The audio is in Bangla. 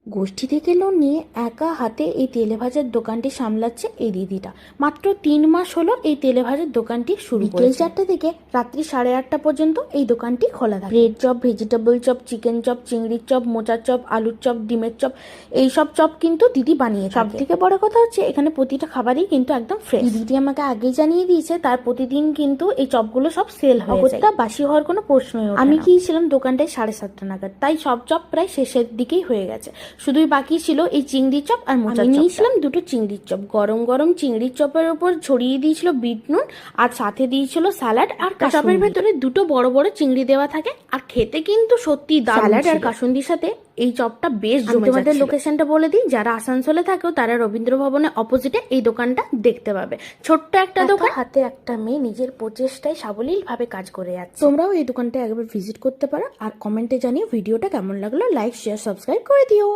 গোষ্ঠী থেকে লোন নিয়ে একা হাতে এই তেলে ভাজার দোকানটি সামলাচ্ছে এই দিদিটা। মাত্র 3 মাস হলো এই তেলে ভাজার দোকানটি শুরু করেছে। বিকেল 4টা থেকে রাত্রি 8:30 পর্যন্ত এই দোকানটি খোলা থাকে। Bread chop, vegetable chop, chicken chop, চিংড়ির চপ, মোচার চপ, আলুর চপ, ডিমের চপ, এইসব চপ কিন্তু দিদি বানিয়ে থাকে। সব থেকে বড় কথা হচ্ছে এখানে প্রতিটা খাবারই কিন্তু একদম ফ্রেশ। দিদি আমাকে আগেই জানিয়ে দিয়েছে তার প্রতিদিন কিন্তু এই চপগুলো সব সেল হয়ে যায়, বাসি হওয়ার কোনো প্রশ্নই ওঠে না। আমি গিয়েছিলাম দোকানটায় 7:30 নাগাদ, তাই সব চপ প্রায় শেষের দিকেই হয়ে গেছে। শুধুই বাকি ছিল এই চিংড়ির চপ আর মোচার চপ। আমি নিয়েছিলাম দুটো চিংড়ির চপ। গরম গরম চিংড়ির চপের উপর ছড়িয়ে দিয়েছিল বিট নুন, আর সাথে দিয়েছিল স্যালাড আর কাসুন্দি। চপের ভেতরে দুটো বড় বড় চিংড়ি দেওয়া থাকে, আর খেতে কিন্তু সত্যি দারুণ। স্যালাড আর কাসুন্দির সাথে এই চপটা বেশ জমে যাচ্ছে। তোমাদের লোকেশনটা বলে দিই, যারা আসানসোলে থাকো তারা রবীন্দ্র ভবনের অপোজিটে এই দোকানটা দেখতে পাবে। ছোট্ট একটা দোকান, হাতে একটা মেয়ে নিজের প্রচেষ্টায় সাবলীল ভাবে কাজ করে যাচ্ছে। তোমরাও এই দোকানটা একবার ভিজিট করতে পারো। আর কমেন্টে জানিও ভিডিওটা কেমন লাগলো। লাইক, শেয়ার, সাবস্ক্রাইব করে দিও।